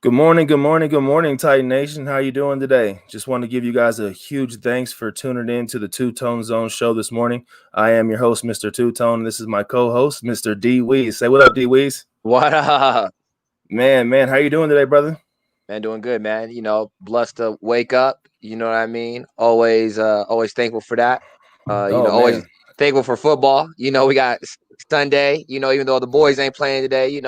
Good morning, good morning, good morning, Titan Nation. How you doing today? Just want to give you guys a huge thanks for tuning in to the Two-Tone Zone show this morning. I am your host, Mr. Two-Tone. This is my co-host, Mr. D Weez. Say what up, D Weez. What up? Man, how you doing today, brother? Man, doing good, man. Blessed to wake up. You know what I mean? Always thankful for that. Oh Always man, thankful for football. We got Sunday. Even though the boys ain't playing today,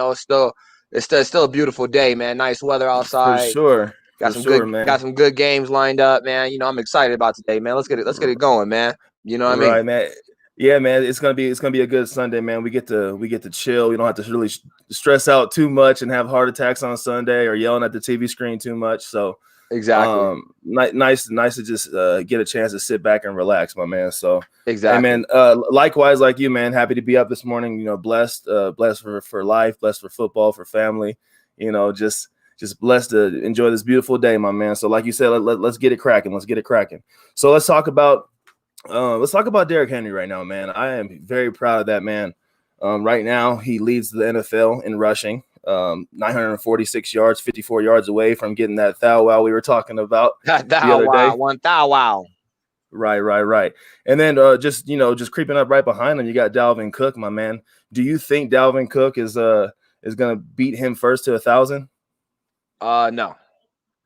it's still a beautiful day, man. Nice weather for outside. sure, Got for some sure, good man. got some good games lined up, man. I'm excited about today, man. Let's get it going, man. You know what I mean? Right, man. Yeah, man. It's gonna be a good Sunday, man. We get to chill. We don't have to really stress out too much and have heart attacks on Sunday or yelling at the TV screen too much. So Exactly. nice to just get a chance to sit back and relax, my man. So hey Exactly. man, likewise, like you, man, happy to be up this morning. Blessed for life, blessed for football, for family. Just blessed to enjoy this beautiful day, my man. So like you said, let's get it cracking. So let's talk about Derrick Henry right now, man. I am very proud of that man. Right now, he leads the NFL in rushing, 946 yards, 54 yards away from getting that thou wow we were talking about the Thou other wow, day. one thou wow. Right. And then just creeping up right behind him, you got Dalvin Cook, my man. Do you think Dalvin Cook is gonna beat him first to 1,000? No.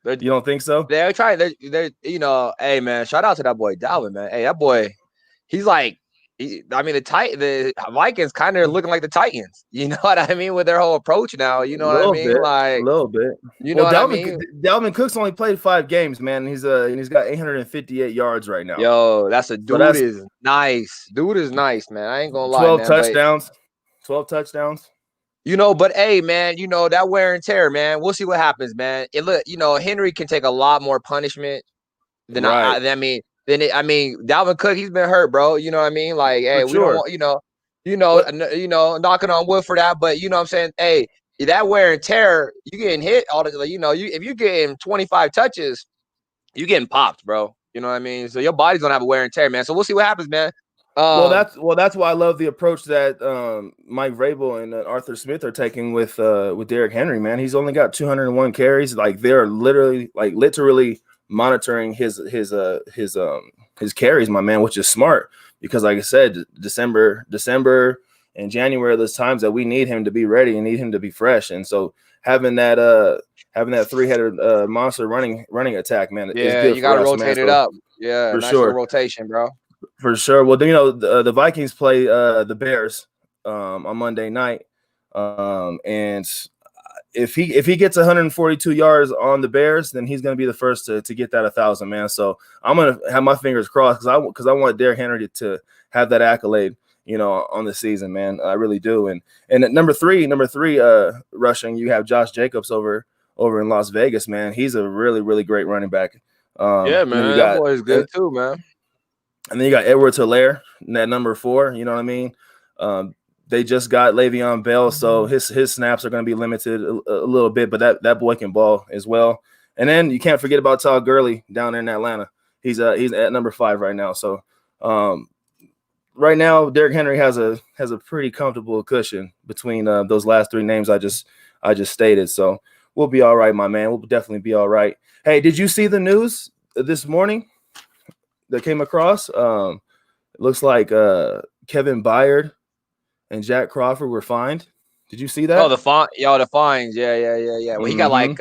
They're You don't think so? they're trying. Hey man, shout out to that boy Dalvin, man. Hey, that boy, he's like, the Vikings kind of looking like the Titans. You know what I mean with their whole approach now. You A know what I little mean? bit, a Like, little bit. you know Well, what I Dalvin mean? Dalvin Cook's only played 5 games, man. And he's got 858 yards right now. Yo, that's a So dude that's is nice. Dude is nice, man. I ain't gonna lie, 12 man. But touchdowns. 12 touchdowns. but hey, man, that wear and tear, man. We'll see what happens, man. It look, Henry can take a lot more punishment than Right. Dalvin Cook, he's been hurt, bro. You know what I mean? Like, For hey, we don't sure. want, But knocking on wood for that. But you know what I'm saying? Hey, that wear and tear, you getting hit all the, if you getting 25 touches, you getting popped, bro. You know what I mean? So your body's gonna have a wear and tear, man. So we'll see what happens, man. that's why I love the approach that Mike Vrabel and Arthur Smith are taking with Derrick Henry, man. He's only got 201 carries. Like they're literally monitoring his carries, my man, which is smart because, like I said, December and January are those times that we need him to be ready and need him to be fresh. And so having that three-headed monster running attack, man, is Yeah, good you for gotta us, man. rotate it So up. Yeah, for nice little sure. rotation, bro. For sure. Well, the Vikings play the Bears on Monday night, and if he gets 142 yards on the Bears, then he's going to be the first to get that 1,000, man. So I'm going to have my fingers crossed because I want Derrick Henry to have that accolade, on the season, man. I really do. And at number three, rushing, you have Josh Jacobs over in Las Vegas, man. He's a really, really great running back. Yeah, And then you man, that got boy is good too, man. and then you got Edwards-Helaire at number 4. You know what I mean? They just got Le'Veon Bell, so his snaps are going to be limited a little bit, but that boy can ball as well. And then you can't forget about Todd Gurley down there in Atlanta. He's at number 5 right now. So right now, Derrick Henry has a pretty comfortable cushion between those last 3 names I just stated. So we'll be all right, my man. We'll definitely be all right. Hey, did you see the news this morning that came across? It looks like Kevin Byard and Jack Crawford were fined. Did you see Oh, that? the fines. Yeah. Well, he got Mm-hmm. like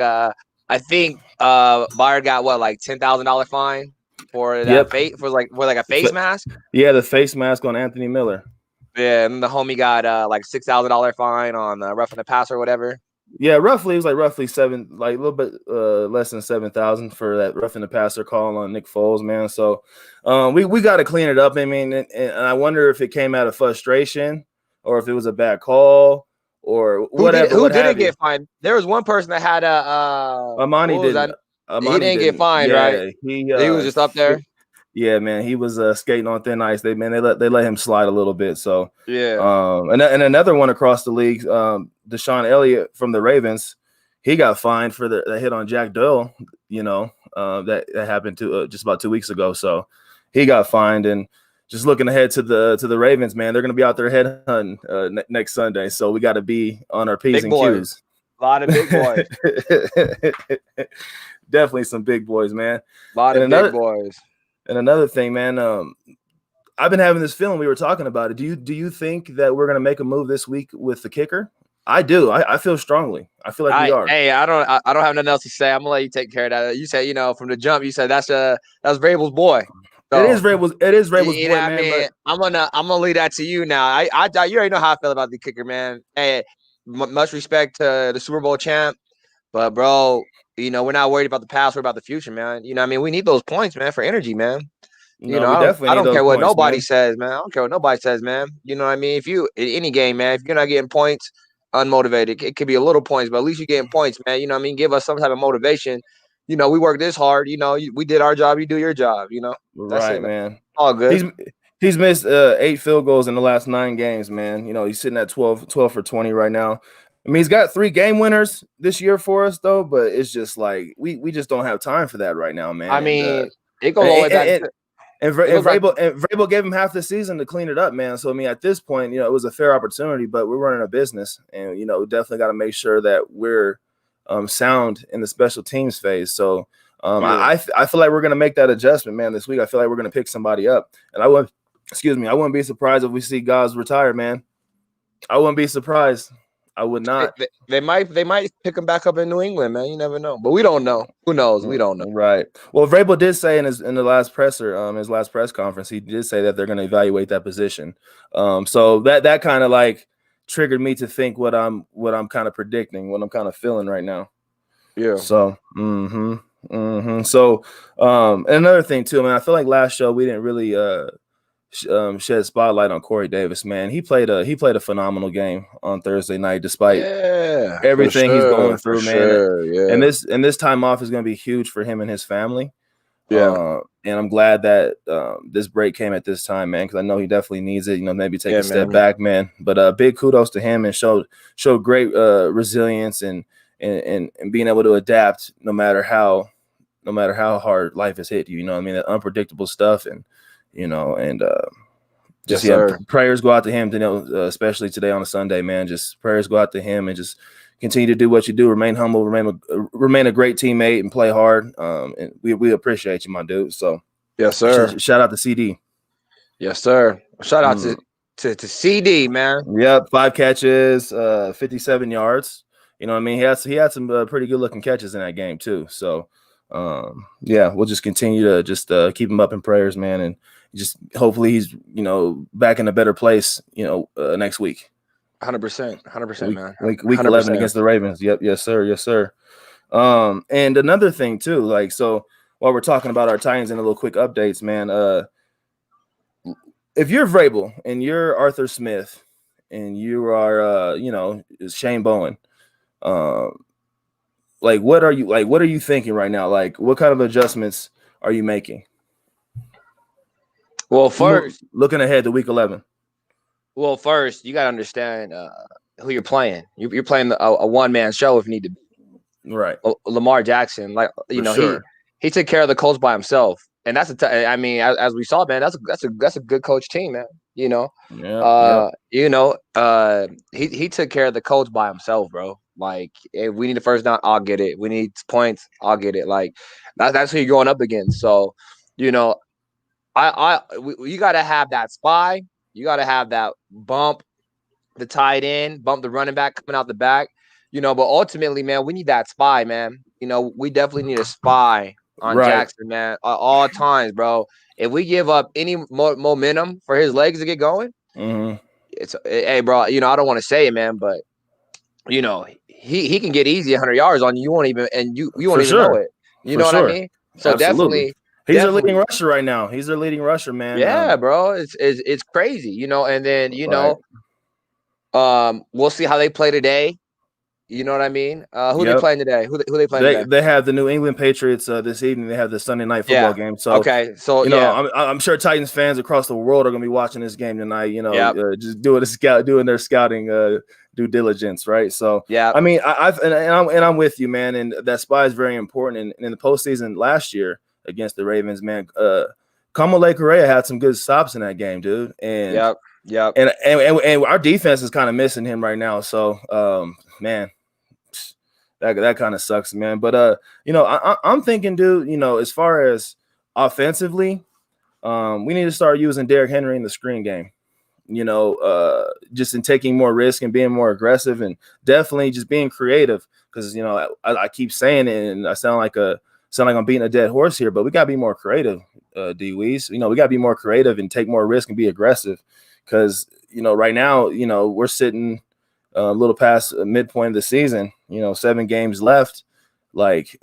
I think Byard got what, like $10,000 fine for that Yep. for a face mask. Yeah, the face mask on Anthony Miller. Yeah, and the homie got like $6,000 fine on roughing the passer or whatever. Yeah, roughly it was like roughly seven, like a little bit less than 7,000 for that roughing the passer call on Nick Foles, man. So we got to clean it up. I mean, and I wonder if it came out of frustration or if it was a bad call or whatever. Who didn't get fined? There was one person that had a Amani what was didn't. that? He Amani didn't get didn't. fined, right? Yeah, He was just up there. yeah, man, he was skating on thin ice. They let him slide a little bit. So Yeah. and another one across the league, Deshaun Elliott from the Ravens, he got fined for the hit on Jack Doyle. That happened just about 2 weeks ago. So he got fined. And just looking ahead to the Ravens, man, they're going to be out there headhunting next Sunday. So we got to be on our P's Big and boy. Q's. A lot of big boys. Definitely some big boys, man. A lot of big boys. And another thing, man, I've been having this feeling. We were talking about it. Do you think that we're gonna make a move this week with the kicker? I do. I feel strongly. I feel like we are. Hey, I don't have nothing else to say. I'm gonna let you take care of that. You said, from the jump, you said that's Vrabel's boy. So, it is Vrabel's boy, man. I mean, I'm gonna leave that to you now. I you already know how I feel about the kicker, man. Hey, much respect to the Super Bowl champ, but bro, we're not worried about the past. We're about the future, man. I mean, we need those points, man, for energy, man. We definitely I don't care what points, nobody man. says, man. I don't care what nobody says, man. You know what I mean? If you in any game, man, if you're not getting points, unmotivated, it could be a little points, but at least you're getting points, man. You know what I mean? Give us some type of motivation. We work this hard. We did our job. You do your job. That's right, it, man. All good. He's missed 8 field goals in the last 9 games, man. He's sitting at 12 for 20 right now. I mean, he's got 3 game winners this year for us, though, but it's just like we just don't have time for that right now, man. I mean, it goes all the way back. And Vrabel gave him half the season to clean it up, man. So, I mean, at this point, it was a fair opportunity, but we're running a business, and, we definitely got to make sure that we're sound in the special teams phase. So, I feel like we're going to make that adjustment, man, this week. I feel like we're going to pick somebody up. And I wouldn't be surprised if we see guys retire, man. I wouldn't be surprised. I would not. They might pick him back up in New England, man. You never know, but we don't know. Who knows? We don't know. Right. Well, Vrabel did say in the last presser, his last press conference, he did say that they're going to evaluate that position. So that kind of like triggered me to think what I'm kind of predicting, what I'm kind of feeling right now. Yeah. So. So, another thing too, man. I feel like last show we didn't really shed spotlight on Corey Davis, man. He played a phenomenal game on Thursday night, despite everything he's going through, man. Sure, yeah. And this time off is going to be huge for him and his family. Yeah. And I'm glad that this break came at this time, man, because I know he definitely needs it. Maybe take a step back, man. But big kudos to him, and showed great resilience and being able to adapt no matter how hard life has hit you. I mean, that unpredictable stuff, and prayers go out to him, especially today on a Sunday, man. Just prayers go out to him, and just continue to do what you do. Remain humble, remain a great teammate, and play hard. And we appreciate you, my dude. So yes, sir. Shout out to CD. Yes, sir. Shout out to CD, man. Yep, 5 catches, 57 yards. You know what I mean? He had some pretty good looking catches in that game too. So, we'll just continue to just keep him up in prayers, man, and just hopefully he's back in a better place, next week. 100%, man. Week 11 against the Ravens. Yep, yes sir. And another thing too, like, so while we're talking about our Titans and a little quick updates, man, if you're Vrabel and you're Arthur Smith and you are Shane Bowen, what are you thinking right now? Like, what kind of adjustments are you making? Well, first, looking ahead to week 11. Well, first, you got to understand who you're playing. You're playing a one-man show if you need to be. Right. Lamar Jackson, sure. he took care of the Colts by himself. And that's as we saw, man, that's a good coach team, man. He took care of the Colts by himself, bro. Like, if we need a first down, I'll get it. We need points, I'll get it. Like, that's who you're going up against. So, you got to have that spy. You got to have that bump the tight end, bump the running back coming out the back. But ultimately, man, we need that spy, man. We definitely need a spy on Jackson, man, at all times, bro. If we give up any momentum for his legs to get going, it's hey, bro. I don't want to say it, man, but he can get easy 100 yards on you. You won't even won't even know it. You know what I mean? So absolutely. He's their leading rusher right now. He's their leading rusher, man. Yeah, bro. It's crazy, and then we'll see how they play today. You know what I mean? Who they playing today? Who they playing today? They have the New England Patriots this evening. They have the Sunday night football game. So I'm sure Titans fans across the world are going to be watching this game tonight. Just doing their scouting due diligence, right? So I mean, I'm with you, man. And that spy is very important. And in the postseason last year against the Ravens, man, Kamale Correa had some good stops in that game, dude. And and our defense is kind of missing him right now. So man. that kind of sucks, man. But I'm thinking, dude, as far as offensively, we need to start using Derrick Henry in the screen game. Just in taking more risk and being more aggressive, and definitely just being creative. Because I keep saying it, and I sound like I'm beating a dead horse here, but we gotta be more creative, D Weez. We gotta be more creative and take more risk and be aggressive. Because right now, we're sitting a little past midpoint of the season. 7 games left. Like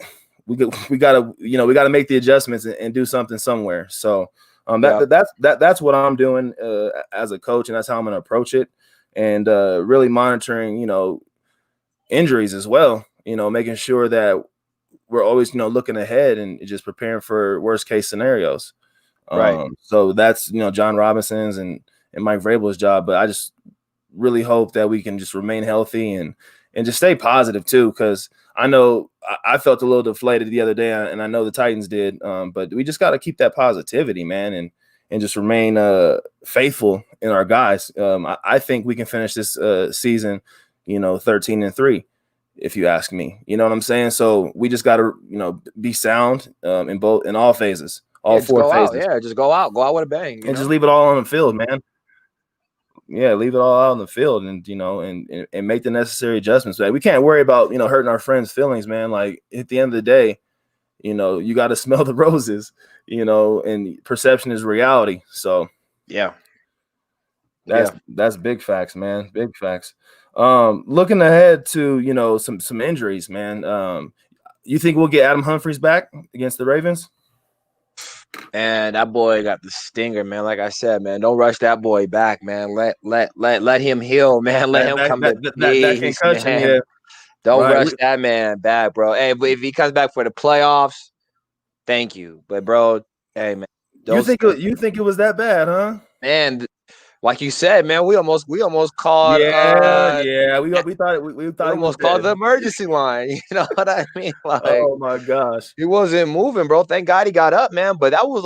we gotta make the adjustments and do something somewhere. So. That's what I'm doing as a coach, and that's how I'm going to approach it, and really monitoring, injuries as well. Making sure that we're always, looking ahead and just preparing for worst case scenarios. Right. So that's John Robinson's and Mike Vrabel's job, but I just really hope that we can just remain healthy and just stay positive too, because I know I felt a little deflated the other day, and I know the Titans did. But we just got to keep that positivity, man, and just remain faithful in our guys. I think we can finish this season, 13-3, if you ask me. You know what I'm saying? So we just got to, be sound in all phases, all 4 phases. Just go out with a bang, and just leave it all on the field, man. Yeah, leave it all out on the field, and and make the necessary adjustments. Like, we can't worry about hurting our friends' feelings, man. Like, at the end of the day, you got to smell the roses, and perception is reality. So that's big facts, man. Big facts. Looking ahead to some injuries, man. You think we'll get Adam Humphries back against the Ravens? And that boy got the stinger, man. Like I said, man, don't rush that boy back, man. Let him heal, man. Let him come to peace, man. Yeah. Don't rush that man back, bro. Hey, but if he comes back for the playoffs, thank you. But bro, hey, man, you think it was that bad, huh? Man, like you said, man, we almost called. We thought almost called the emergency line. You know what I mean? Like, oh my gosh, he wasn't moving, bro. Thank God he got up, man. But that was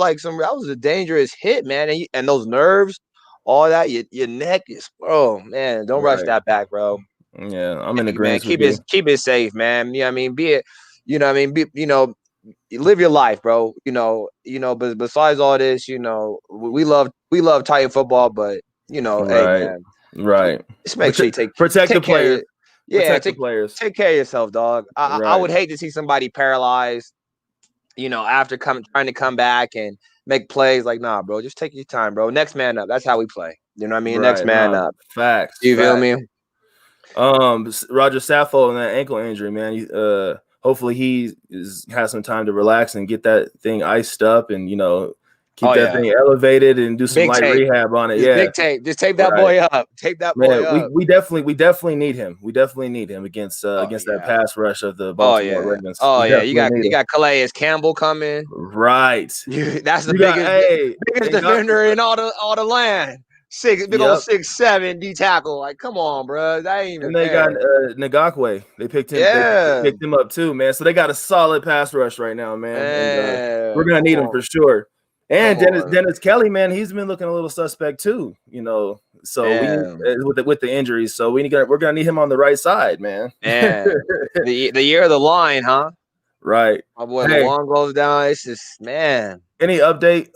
a dangerous hit, man. And those nerves, all that, your neck is, bro, man. Don't rush that back, bro. Yeah, I'm in agreement. Keep it safe, man. I mean, be it, I mean, live your life, bro. But besides all this, we love Titan football, but hey, man, right. Just make sure you protect the players. Take care of yourself, dog. I would hate to see somebody paralyzed, after trying to come back and make plays. Like, nah, bro, just take your time, bro. Next man up. That's how we play. You know what I mean? Next man up. Facts. You feel me? Roger Saffold and that ankle injury, man. Hopefully he has some time to relax and get that thing iced up, and keep that thing elevated and do some light rehab on it. Big tape. Just tape that boy up. Tape that boy up. We definitely need him. We definitely need him against that pass rush of the Baltimore Ravens. You got Calais Campbell coming. Right. That's the biggest defender in all the land. Big old 6'7" D tackle. Like, come on, bro. That ain't even. And they got Ngakwe. They picked him. Yeah. They picked him up too, man. So they got a solid pass rush right now, man. And, we're gonna need him for sure. And Dennis Kelly, man, he's been looking a little suspect too. So with the injuries, so we're gonna need him on the right side, man. The year of the line, huh? Right. My boy, the one goes down. It's just, man. Any update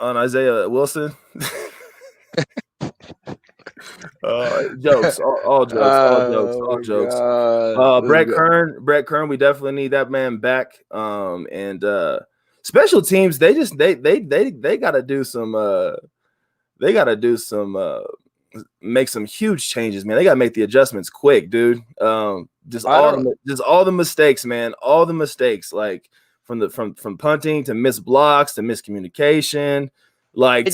on Isaiah Wilson? Jokes, all jokes. Brett Kern, we definitely need that man back. And special teams, they gotta do some make some huge changes, man. They gotta make the adjustments quick, dude. Just all the mistakes, man. All the mistakes, like from punting to missed blocks to miscommunication, like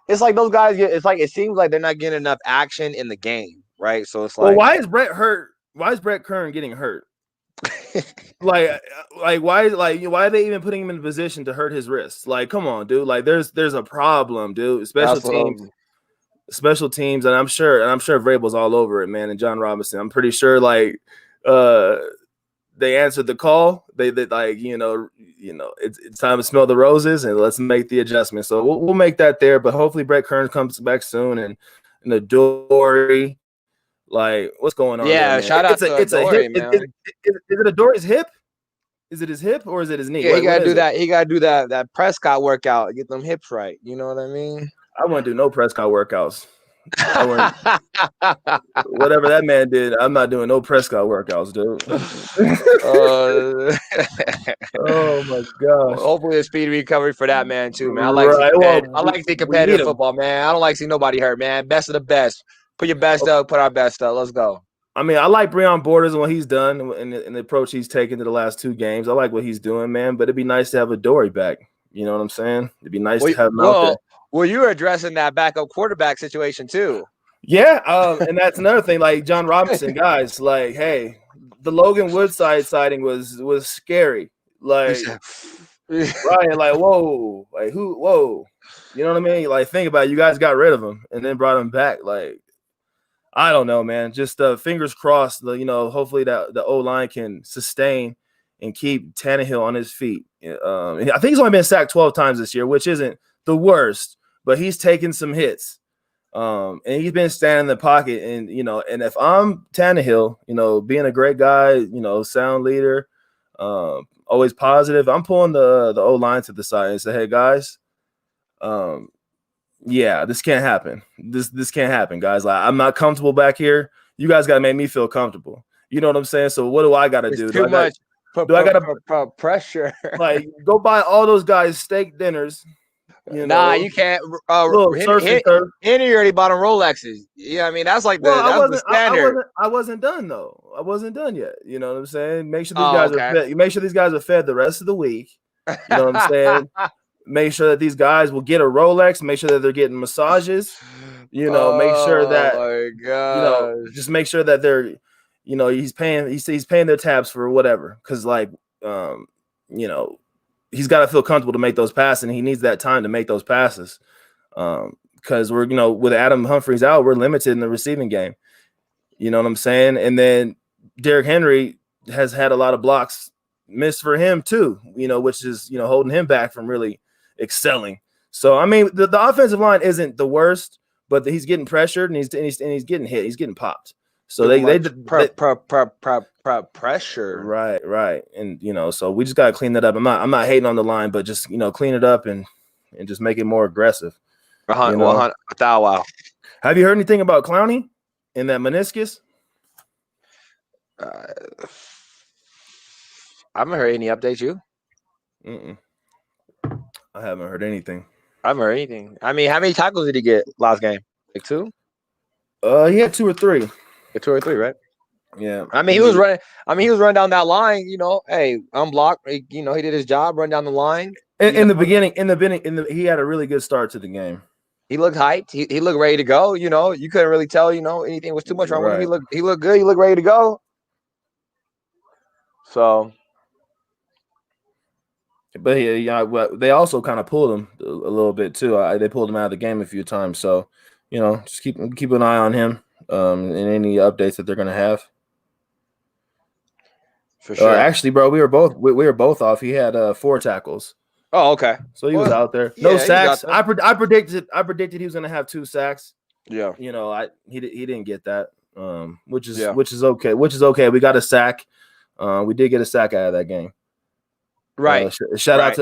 it's like those guys it seems like they're not getting enough action in the game, right? So it's like, well, why is Brett hurt? Why is Brett Kern getting hurt? why are they even putting him in a position to hurt his wrists? Like, come on, dude. Like, there's a problem, dude. Special teams, and I'm sure Vrabel's all over it, man. And John Robinson, I'm pretty sure they answered the call. They it's time to smell the roses and let's make the adjustment. So we'll make that there, but hopefully Brett Kern comes back soon, and the Dory, Like, what's going on there, Yeah, man? shout out to It's a hip. Adoree', man. Is it Adoree's hip? Is it his hip or is it his knee? Yeah, he What gotta is do it? that. He gotta do that Prescott workout, get them hips right. You know what I mean? I wouldn't do no Prescott workouts. I wouldn't. Whatever that man did, I'm not doing no Prescott workouts, dude. uh, Oh my gosh. hopefully a speedy recovery for that man too, man. Right. Well, I like to see we need competitive him. football, man. I don't like to see nobody hurt, man. Best of the best. Put your best up. Put our best up. Let's go. I mean, I like Breon Borders and what he's done and the approach he's taken to the last 2 games. I like what he's doing, man. But it'd be nice to have Adoree back. You know what I'm saying? It'd be nice to have him out there. Well, you were addressing that backup quarterback situation too. Yeah, and that's another thing. Like John Robinson, guys, like, hey, the Logan Woodside sighting was scary. Like, Ryan, like, whoa, like whoa, you know what I mean? Like, think about it. You guys got rid of him and then brought him back. Like, I don't know, man. Just fingers crossed. Hopefully that the O line can sustain and keep Tannehill on his feet. I think he's only been sacked 12 times this year, which isn't the worst, but he's taken some hits. And he's been standing in the pocket, and if I'm Tannehill, being a great guy, sound leader, always positive, I'm pulling the O line to the side and say, hey guys, yeah, this can't happen. This can't happen, guys. Like, I'm not comfortable back here. You guys got to make me feel comfortable. You know what I'm saying? So what do I got to do? Too much pressure. Like, go buy all those guys steak dinners? Nah, you can't. Henry already bought him Rolexes. Yeah, I mean that's like the standard. I wasn't done though. I wasn't done yet. You know what I'm saying? Make sure these guys are fed. Make sure these guys are fed the rest of the week. You know what I'm saying? Make sure that these guys will get a Rolex. Make sure that they're getting massages. Make sure that just make sure that they're, he's paying their tabs for whatever. Because he's got to feel comfortable to make those passes, and he needs that time to make those passes. Because we're, with Adam Humphries out, we're limited in the receiving game. You know what I'm saying? And then Derrick Henry has had a lot of blocks missed for him too, which is, holding him back from really excelling. So, I mean, the offensive line isn't the worst, but he's getting pressured and he's getting hit. He's getting popped. So pressure. Right. And, so we just got to clean that up. I'm not hating on the line, but just, clean it up and just make it more aggressive. Wow. Have you heard anything about Clowney and that meniscus? I haven't heard any updates. You? I haven't heard anything. I haven't heard anything. I mean, how many tackles did he get last game? Like 2? He had 2 or 3. 2 or 3, right? Yeah. I mean, he was running. He was running down that line. Hey, unblocked. He did his job, run down the line. In the beginning, he had a really good start to the game. He looked hyped. He looked ready to go. You couldn't really tell. Anything was too much wrong with him. He looked good. He looked ready to go. So. But they also kind of pulled him a little bit too. They pulled him out of the game a few times. So, just keep an eye on him and any updates that they're going to have. For sure. Actually, bro, we were both off. He had 4 tackles. Oh, okay. So he was out there. No sacks. I predicted he was going to have 2 sacks. Yeah. He didn't get that. Which is okay. Which is okay. We got a sack. We did get a sack out of that game. Right. Shout out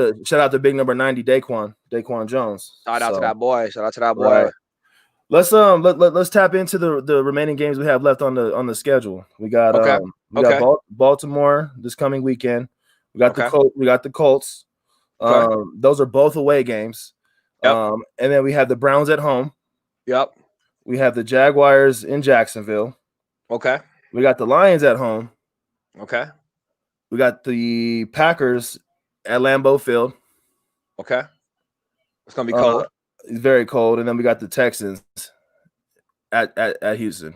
to big number 90 Daquan Jones. Shout out to that boy. Right. Let's tap into the remaining games we have left on the schedule. We got got Baltimore this coming weekend. We got the Colts. Those are both away games. Yep. And then we have the Browns at home. Yep. We have the Jaguars in Jacksonville. Okay. We got the Lions at home. Okay. We got the Packers at Lambeau Field. Okay. It's gonna be cold. It's very cold. And then we got the Texans at Houston.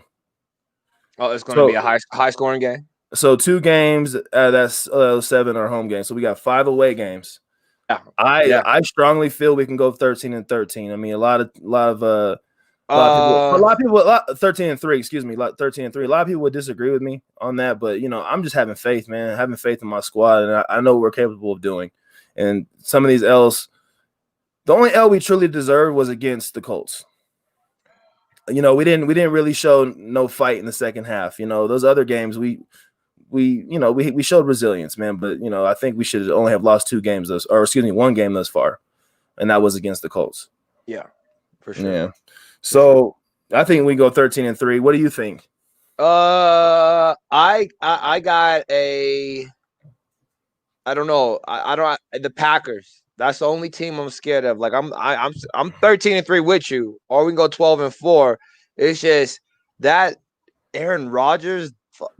Oh, it's gonna be a high scoring game. So 2 games, that's 7 are home games. So we got 5 away games. Yeah. I strongly feel we can go 13-13. I mean, a lot of people 13-3, excuse me, 13-3. A lot of people would disagree with me on that, but I'm just having faith, man. Having faith in my squad, and I know what we're capable of doing. And some of these L's, the only L we truly deserved was against the Colts. we didn't really show no fight in the second half. Those other games we showed resilience, man. But I think we should only have lost 2 games one game thus far, and that was against the Colts. Yeah, for sure. Yeah. So I think we go 13-3. What do you think? I got a. I don't know. I don't. The Packers. That's the only team I'm scared of. Like I'm 13-3 with you, or we can go 12-4. It's just that Aaron Rodgers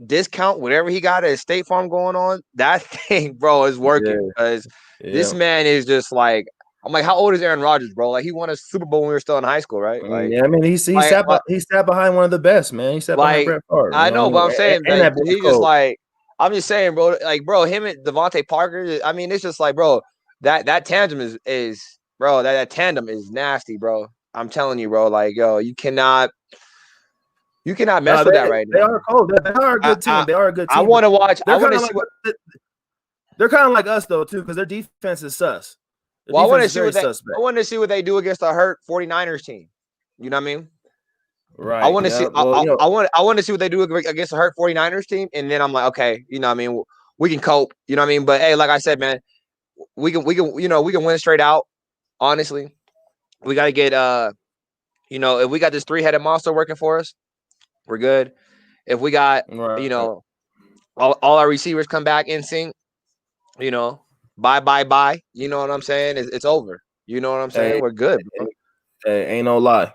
discount, whatever he got at State Farm going on, that thing, bro, is working because this man is just like. I'm like, how old is Aaron Rodgers, bro? Like he won a Super Bowl when we were still in high school, right? Like, yeah, I mean, he sat behind one of the best, man. He sat behind Brett Favre. I know, but I'm saying like, he's just like, I'm just saying, bro. Like, bro, him and Devontae Parker. I mean, it's just like, bro, that tandem is bro. That tandem is nasty, bro. I'm telling you, bro. Like, yo, you cannot mess with that right now. They are cold. They are a good team. They are a good team. I want to watch. I want to see what. They're kind of like us though too, because their defense is sus. Well, I want to see what they do against a hurt 49ers team. You know what I mean? Right. I want to see. I want to see what they do against a hurt 49ers team, and then I'm like, okay, you know what I mean? We can cope. You know what I mean? But hey, like I said, man, we can win straight out. Honestly, we got to get if we got this 3-headed monster working for us, we're good. If we got all our receivers come back in sync, bye. You know what I'm saying? It's over. You know what I'm saying? We're good. Hey, ain't no lie.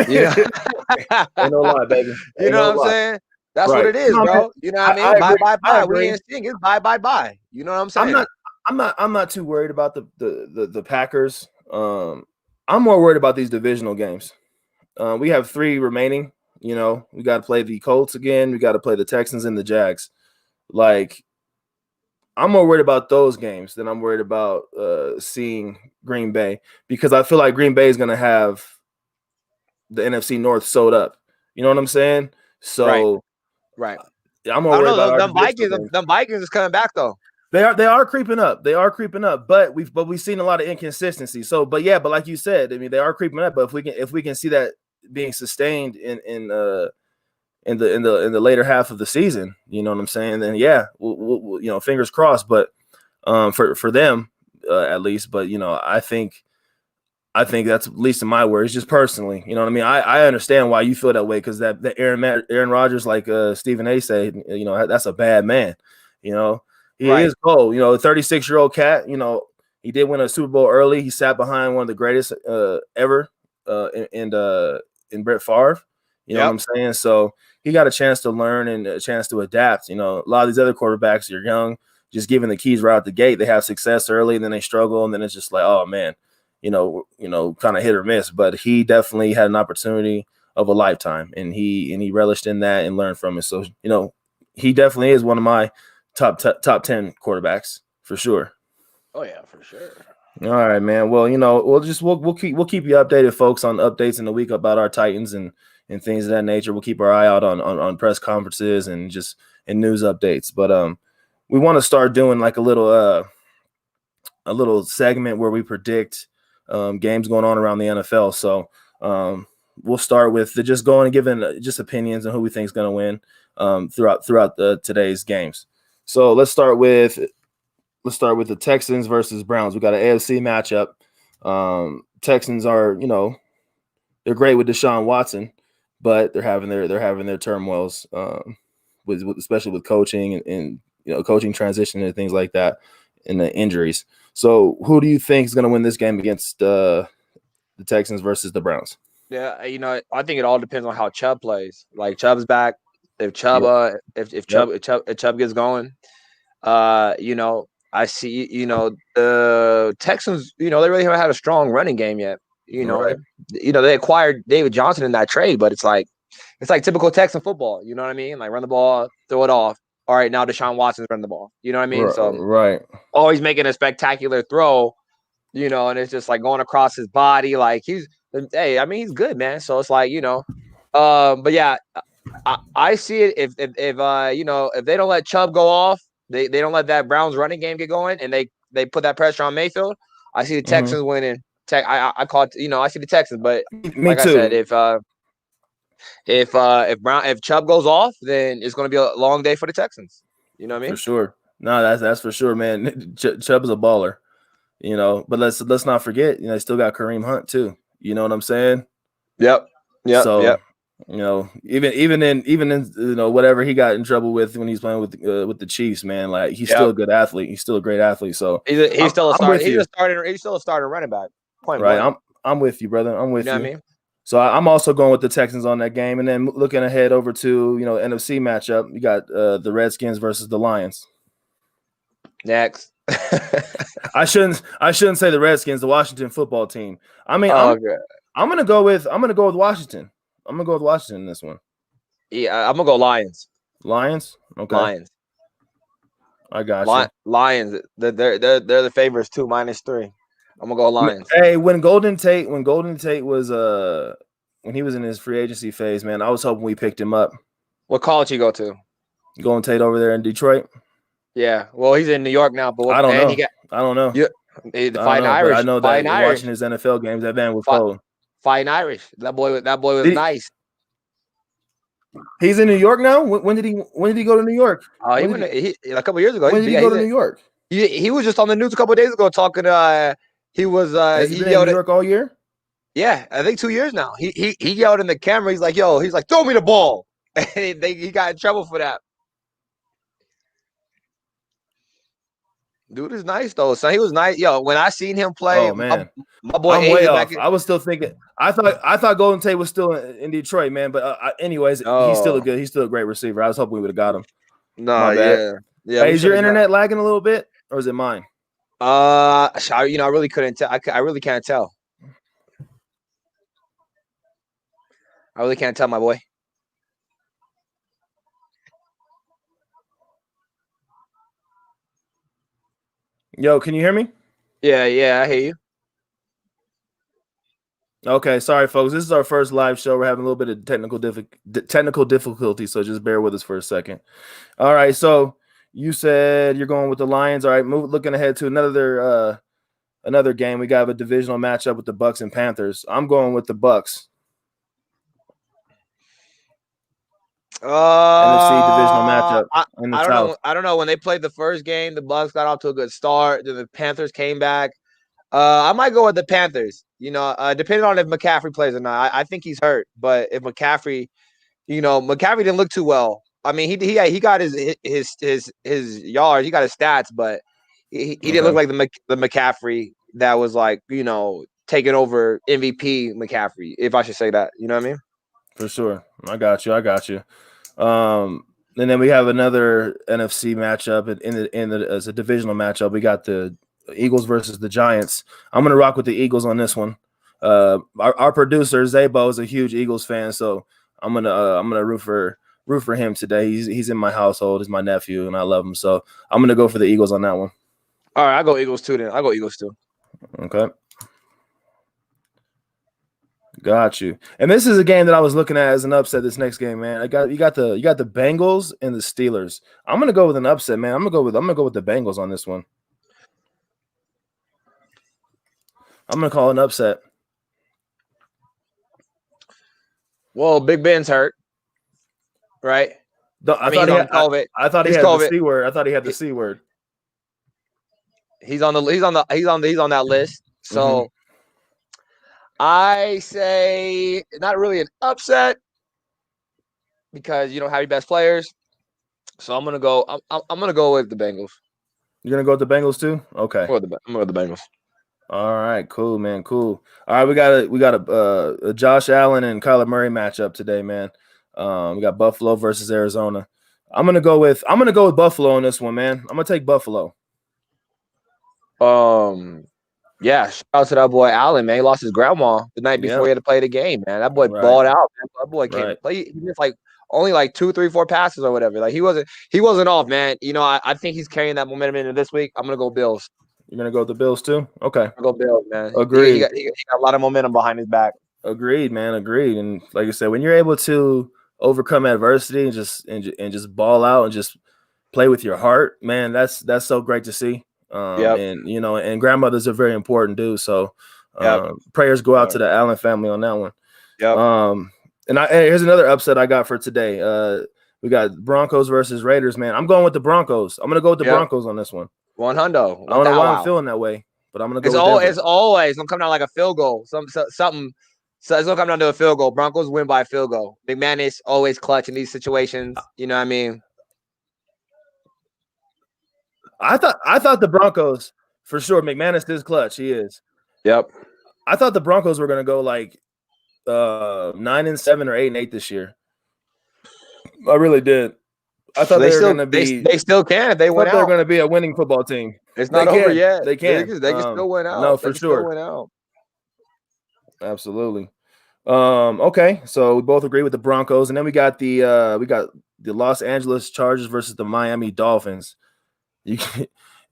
Yeah. Ain't no lie, baby. You know what I'm saying? That's what it is, bro. You know what I mean? Bye. We ain't seeing it's bye. You know what I'm saying? I'm not too worried about the Packers. I'm more worried about these divisional games. We have 3 remaining. We got to play the Colts again. We got to play the Texans and the Jags. Like, I'm more worried about those games than I'm worried about seeing Green Bay, because I feel like Green Bay is going to have the NFC North sewed up. You know what I'm saying? So, right. I'm more worried about them Vikings is coming back though. They are creeping up. But we've seen a lot of inconsistency. So, but like you said, I mean, they are creeping up. But if we can see that being sustained in the later half of the season, you know what I'm saying? Then we'll fingers crossed. But for them at least. But I think that's at least in my words, just personally. You know what I mean? I understand why you feel that way, because that Aaron Rodgers, like Stephen A. said, that's a bad man. He is cold. A 36-year-old cat. He did win a Super Bowl early. He sat behind one of the greatest ever in Brett Favre. You know what I'm saying? So he got a chance to learn and a chance to adapt. A lot of these other quarterbacks are young, just given the keys right out the gate. They have success early, and then they struggle, and then it's just like, oh man, kind of hit or miss. But he definitely had an opportunity of a lifetime, and he relished in that and learned from it. So he definitely is one of my top 10 quarterbacks for sure. Oh yeah, for sure. All right, man. Well, we'll keep you updated, folks, on updates in the week about our Titans and things of that nature. We'll keep our eye out on press conferences and news updates. But we want to start doing like a little segment where we predict games going on around the NFL. So we'll start with just going and giving just opinions on who we think is going to win throughout today's games. So let's start with the Texans versus Browns. We got an AFC matchup. Texans are, they're great with Deshaun Watson, but they're having their turmoils especially with coaching and coaching transition and things like that, and the injuries. So who do you think is going to win this game against the Texans versus the Browns? Yeah, I think it all depends on how Chubb plays. Like Chubb's back. If Chubb if Chubb gets going, I see, the Texans, they really haven't had a strong running game yet. They acquired David Johnson in that trade, but it's like typical Texan football. You know what I mean? Like run the ball, throw it off. All right, now Deshaun Watson's running the ball. You know what I mean? So always making a spectacular throw, and it's just like going across his body. Like he's good, man. So it's like, but yeah, I see it if they don't let Chubb go off, they don't let that Browns running game get going, and they put that pressure on Mayfield. I see the Texans winning. I call it, I see the Texans, but me too. I said, If Chubb goes off, then it's going to be a long day for the Texans. You know what I mean? For sure. No, that's for sure, man. Chubb's a baller, But let's not forget, they still got Kareem Hunt too. You know what I'm saying? Yep. So, even in whatever he got in trouble with when he's playing with the Chiefs, man, like he's still a good athlete. He's still a great athlete. So he's still a starter. He's still a starter running back. Point right. blank. I'm with you, brother. I'm with you. Know what I mean? So I'm also going with the Texans on that game, and then looking ahead over to NFC matchup, you got the Redskins versus the Lions. Next. I shouldn't say the Redskins, the Washington football team. I mean, I'm gonna go with Washington. I'm gonna go with Washington in this one. Yeah, I'm gonna go Lions. Lions? Okay. Lions. I got you. Lions. They're the favorites too, -3. I'm gonna go Lions. Hey, when Golden Tate was when he was in his free agency phase, man, I was hoping we picked him up. What college you go to? Golden Tate over there in Detroit. Yeah, well, he's in New York now, but I don't know. I don't know. Fighting Irish. I know that watching his NFL games, that man was cold. Fighting Irish. That boy was nice. He's in New York now. When did he go to New York? He went a couple years ago. When did he go to New York? He was just on the news a couple of days ago talking to. He was. Has he been in New York all year? Yeah, I think 2 years now. He yelled in the camera. He's like, "Yo," he's like, "Throw me the ball." And he got in trouble for that. Dude is nice though. So he was nice. Yo, when I seen him play, man, my boy, I'm way off. I was still thinking. I thought Golden Tate was still in Detroit, man. But anyways, he's still a great receiver. I was hoping we would have got him. No, yeah. Hey, is your internet lagging a little bit, or is it mine? I really couldn't tell. I really can't tell. I really can't tell, my boy. Yo, can you hear me? Yeah, I hear you. Okay, sorry, folks. This is our first live show. We're having a little bit of technical difficulty, so just bear with us for a second. All right, so you said you're going with the Lions. All right, looking ahead to another game. We got a divisional matchup with the Bucks and Panthers. I'm going with the Bucks. NFC divisional matchup. I don't know. When they played the first game, the Bucks got off to a good start. Then the Panthers came back. I might go with the Panthers. Depending on if McCaffrey plays or not. I think he's hurt, but if McCaffrey, McCaffrey didn't look too well. I mean, he got his yards, he got his stats, but he didn't look like the McCaffrey that was like taking over MVP McCaffrey, if I should say that. You know what I mean? For sure. I got you. And then we have another NFC matchup as a divisional matchup. We got the Eagles versus the Giants. I'm gonna rock with the Eagles on this one. Our producer Zabo is a huge Eagles fan, so I'm gonna root for him today. He's in my household. He's my nephew, and I love him. So I'm gonna go for the Eagles on that one. All right, I go Eagles too. Then I go Eagles too. Okay. Got you. And this is a game that I was looking at as an upset. This next game, man. You got the Bengals and the Steelers. I'm gonna go with an upset, man. I'm gonna go with the Bengals on this one. I'm gonna call an upset. Well, Big Ben's hurt, right? I thought he had the C word. I thought he had the C word. He's on that list. So. I say not really an upset because you don't have your best players. So I'm gonna go. I'm gonna go with the Bengals. You're gonna go with the Bengals too? Okay. I'm gonna go with the Bengals. All right, cool, man, cool. All right, we got a Josh Allen and Kyler Murray matchup today, man. We got Buffalo versus Arizona. I'm gonna go with Buffalo on this one, man. I'm gonna take Buffalo. Yeah, shout out to that boy Allen, man. He lost his grandma the night before he had to play the game, man. That boy balled out, man. That boy can't play. He missed only 2, 3, 4 passes or whatever. Like he wasn't off, man. I think he's carrying that momentum into this week. I'm gonna go Bills. You're gonna go with the Bills too? Okay. I'll go Bills, man. Agreed. He got a lot of momentum behind his back. Agreed, man. Agreed. And like I said, when you're able to overcome adversity and just ball out and just play with your heart, man, that's so great to see. And grandmothers are very important, dude. So prayers go out to the Allen family on that one. Yep. And here's another upset I got for today. We got Broncos versus Raiders, man. I'm going with the Broncos. I'm gonna go with the Broncos on this one. 100. I don't know why I'm feeling that way, but I'm gonna go with Denver. It's always gonna come down like a field goal. Something. So it's gonna come down to a field goal. Broncos win by a field goal. McManus always clutch in these situations. You know what I mean? I thought the Broncos for sure. McManus is clutch. He is. Yep. I thought the Broncos were gonna go like 9-7 or 8-8 this year. I really did. I thought they were going to be. They still can. They went out. They're going to be a winning football team. It's not over yet. They can. They can still win out. No, for sure. Absolutely. Okay, so we both agree with the Broncos, and then we got the Los Angeles Chargers versus the Miami Dolphins.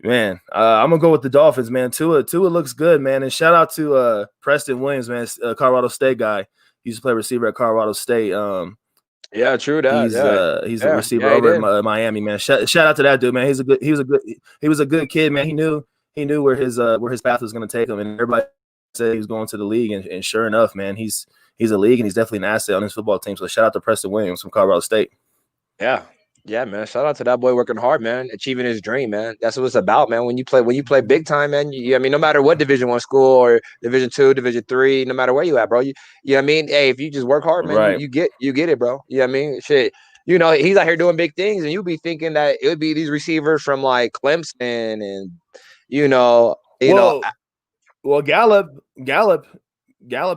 Man, I'm gonna go with the Dolphins, man. Tua looks good, man. And shout out to Preston Williams, man, Colorado State guy. He used to play receiver at Colorado State. Yeah, true that. He's a receiver over in Miami, man. Shout out to that dude, man. He was a good kid, man. He knew where his path was gonna take him, and everybody said he was going to the league, and sure enough, man, he's a league, and he's definitely an asset on his football team. So shout out to Preston Williams from Colorado State. Yeah, man. Shout out to that boy working hard, man, achieving his dream, man. That's what it's about, man. When you play big time, man. I mean, no matter what Division I school or Division II, Division III, no matter where you at, bro. You know what I mean? Hey, if you just work hard, man, right. you get it, bro. You know what I mean? Shit. You know, he's out here doing big things, and you be thinking that it would be these receivers from like Clemson and Well, Gallup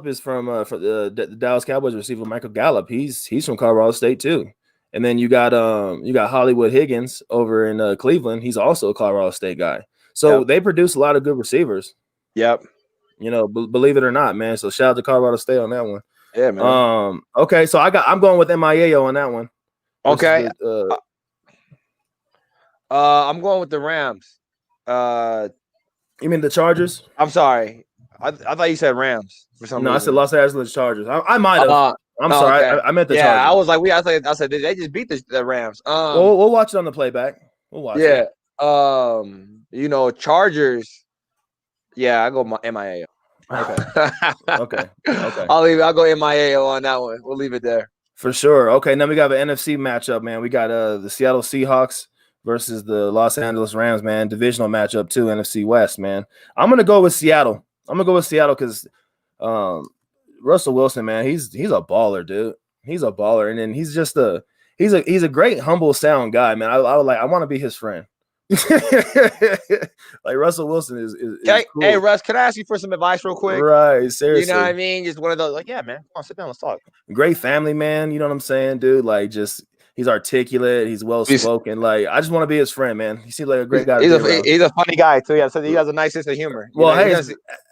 is from the Dallas Cowboys receiver Michael Gallup. He's from Colorado State too. And then you got Hollywood Higgins over in Cleveland. He's also a Colorado State guy. So they produce a lot of good receivers. Yep. You know, believe it or not, man. So shout out to Colorado State on that one. Yeah, man. Okay, so I'm going with MIAO on that one. Okay. I'm going with the Rams. You mean the Chargers? I'm sorry. I thought you said Rams for some reason. I said Los Angeles Chargers. I might have. I'm sorry. Okay. I meant the Chargers. I was like, I said they just beat the Rams. We'll watch it on the playback. We'll watch it. Chargers. Yeah, I go MIAO. Okay. I'll go MIAO on that one. We'll leave it there. For sure. Okay, now we got an NFC matchup, man. We got the Seattle Seahawks versus the Los Angeles Rams, man. Divisional matchup too, NFC West, man. I'm gonna go with Seattle. Because Russell Wilson, man, he's a baller, dude. He's a baller, and then he's just he's a great, humble, sound guy, man. I want to be his friend. Like Russell Wilson is cool. Hey, Russ, can I ask you for some advice real quick? Right, seriously. You know what I mean? Just one of those, like, yeah, man, come on, sit down, let's talk. Great family man, you know what I'm saying, dude? Like, just he's articulate, he's well spoken. Like, I just want to be his friend, man. He seems like a great guy. He's a funny guy too. Yeah, so he has a nice sense of humor. Well,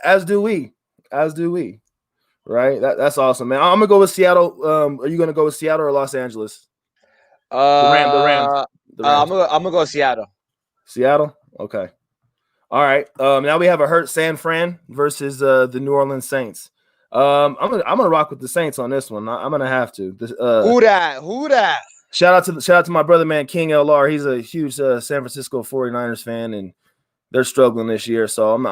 as do we. Right, that's awesome, man. I'm gonna go with Seattle. Are you gonna go with Seattle or Los Angeles? The Rams. I'm gonna go with Seattle. Seattle, okay. All right. Now we have a hurt San Fran versus the New Orleans Saints. I'm gonna rock with the Saints on this one. I'm gonna have to. Who that? Shout out to my brother, man, King LR. He's a huge San Francisco 49ers fan, and they're struggling this year. So I'm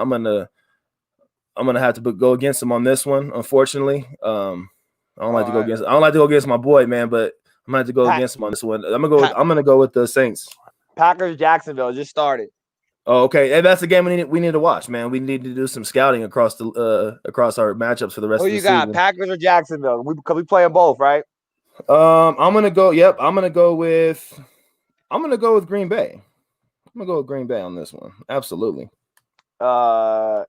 gonna have to go against them on this one. Unfortunately, I don't like to go against my boy, man, but I'm gonna have to go against him on this one. I'm gonna go with the Saints. Packers Jacksonville just started. Oh, okay. And that's the game we need to watch, man. We need to do some scouting across our matchups for the rest of the season. Who you got, Packers or Jacksonville? We play them both, right? I'm gonna go. Yep, I'm gonna go with Green Bay. I'm gonna go with Green Bay on this one. Absolutely. Yeah.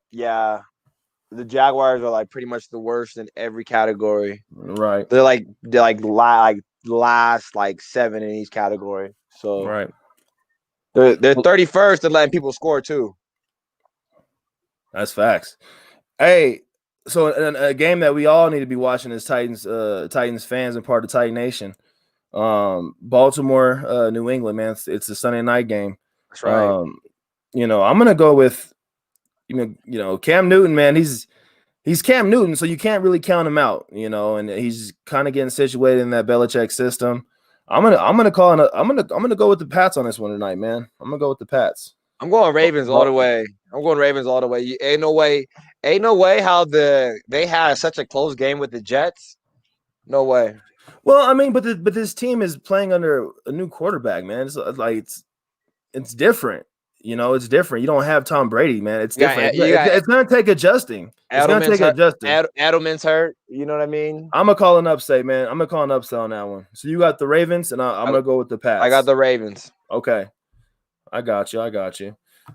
The Jaguars are like pretty much the worst in every category. Right. They're like last like 7 in each category. So right. They're 31st and letting people score too. That's facts. Hey, so a game that we all need to be watching is Titans fans and part of Titan Nation. Baltimore, New England, man. It's a Sunday night game. That's right. I'm gonna go with Cam Newton, man. He's Cam Newton, so you can't really count him out, and he's kind of getting situated in that Belichick system. I'm gonna go with the Pats on this one tonight, man. I'm gonna go with the Pats. I'm going Ravens all the way. Ain't no way how they had such a close game with the Jets. No way. Well, I mean, but this team is playing under a new quarterback, man. It's like it's different. You know, it's different. You don't have Tom Brady, man. It's different. It's going to take adjusting. It's going to take adjusting. Edelman's hurt. You know what I mean? I'm going to call an upset, man. I'm going to call an upset on that one. So you got the Ravens, and I'm going to go with the Pats. I got the Ravens. Okay. I got you.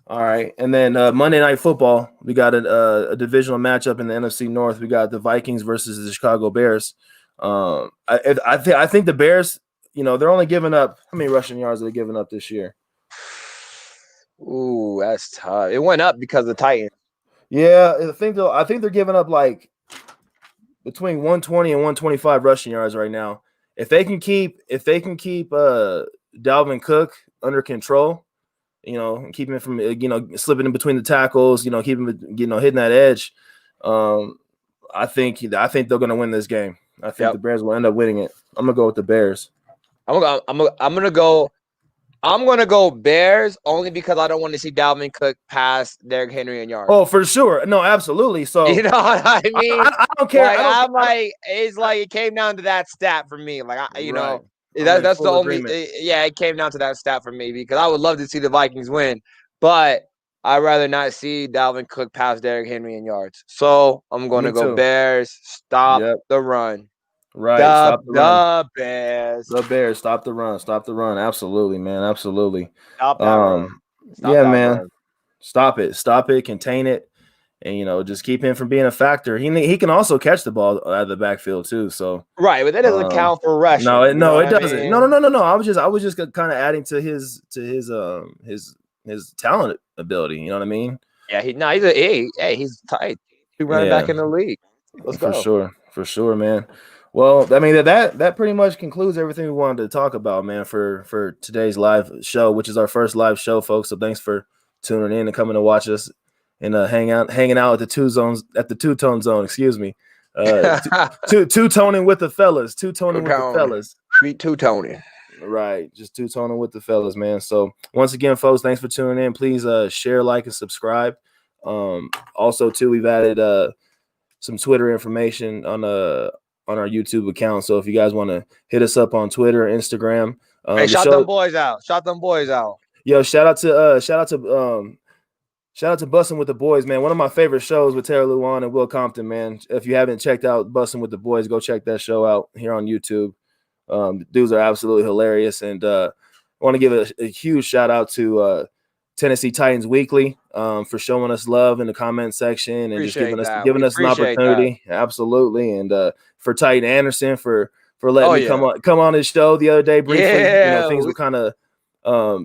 All right. And then Monday Night Football, we got a divisional matchup in the NFC North. We got the Vikings versus the Chicago Bears. I think the Bears, you know, they're only giving up – how many rushing yards are they giving up this year? Ooh, that's tough. It went up because of the Titans. Yeah, I think they're giving up like between 120 and 125 rushing yards right now. If they can keep Dalvin Cook under control, you know, keep him from slipping in between the tackles, you know, keep him hitting that edge. I think they're going to win this game. I think the Bears will end up winning it. I'm gonna go with the Bears. I'm gonna go Bears only because I don't want to see Dalvin Cook pass Derrick Henry in yards. Oh, for sure. No, absolutely. So you know what I mean? I don't care. Like, it's like it came down to that stat for me. Like that's the only. It came down to that stat for me because I would love to see the Vikings win, but I'd rather not see Dalvin Cook pass Derrick Henry in yards. So I'm going to go Bears. Stop the run. Right. Stop the run. Bears. The Bears. Stop the run. Stop the run. Absolutely, man. Absolutely. Stop that run. Man. Stop it. Stop it. Contain it. And, you know, just keep him from being a factor. He can also catch the ball out of the backfield too. So right, but that doesn't count for rushing. No, it doesn't. I mean? No. I was just kind of adding to his talent ability. You know what I mean? Yeah, he's tight. He's running back in the league. Let's go. For sure, man. Well, I mean that pretty much concludes everything we wanted to talk about, man, for today's live show, which is our first live show, folks. So thanks for tuning in and coming to watch us and hanging out at the 2Tone zone. Excuse me, 2Tonin with the fellas. 2Tonin with the fellas. Sweet 2Tonin. Right, just 2Tonin with the fellas, man. So once again, folks, thanks for tuning in. Please share, like, and subscribe. Also, too, we've added some Twitter information on our YouTube account. So if you guys want to hit us up on Twitter, Instagram, hey, shout them boys out. Yo, shout out to Bussin' with the Boys, man. One of my favorite shows with Taylor Luan and Will Compton, man. If you haven't checked out Bussin' with the Boys, go check that show out here on YouTube. Dudes are absolutely hilarious, and I want to give a huge shout out to Tennessee Titans Weekly for showing us love in the comment section and just giving us an opportunity. That. Absolutely, and for Titan Anderson for letting me come on his show the other day briefly. Yeah, things were kind of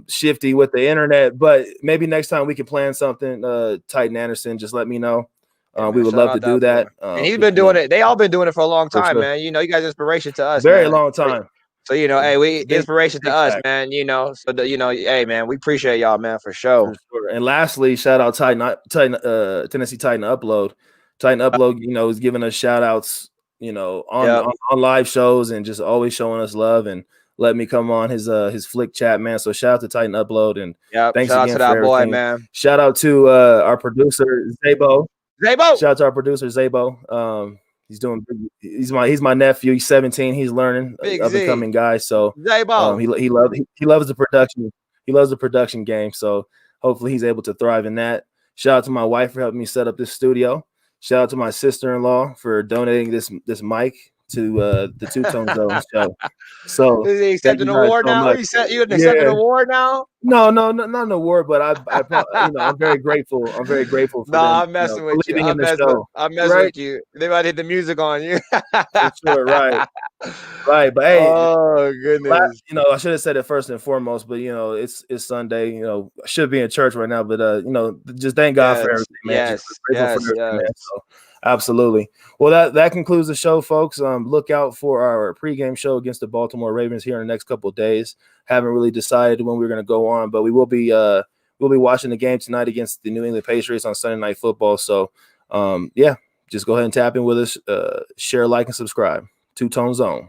shifty with the internet, but maybe next time we can plan something. Titan Anderson, just let me know. We would love to do that. And he's been doing it. They all been doing it for a long time, man. You know, you guys inspiration to us. Very long time. So, you know, hey, we inspiration to us, man. You know, so hey, man, we appreciate y'all, man, for sure. And lastly, shout out Tennessee Titan Upload. Titan Upload, you know, is giving us shout outs, you know, on live shows and just always showing us love and let me come on his flick chat, man. So shout out to Titan Upload and thanks shout again out to that for boy, everything. man. Shout out to our producer Zabo. Shout out to our producer Zabo. He's my nephew. He's 17. He's learning, up and coming guy. So he loves the production. He loves the production game. So hopefully he's able to thrive in that. Shout out to my wife for helping me set up this studio. Shout out to my sister-in-law for donating this mic to the 2Tone Zone show. So is he accepting an award now? You accepting an award now? No, not an award, but I'm very grateful. I'm very grateful for them, I'm messing with you. I'm messing with you. They might hit the music on you. For sure, right. But hey, oh goodness. I should have said it first and foremost, but it's Sunday. I should be in church right now, but just thank God for everything, man. Yes. Man. So, absolutely. Well, that concludes the show, folks. Look out for our pregame show against the Baltimore Ravens here in the next couple of days. Haven't really decided when we're going to go on, but we will be watching the game tonight against the New England Patriots on Sunday Night Football. So, just go ahead and tap in with us. Share, like, and subscribe. 2Tone Zone.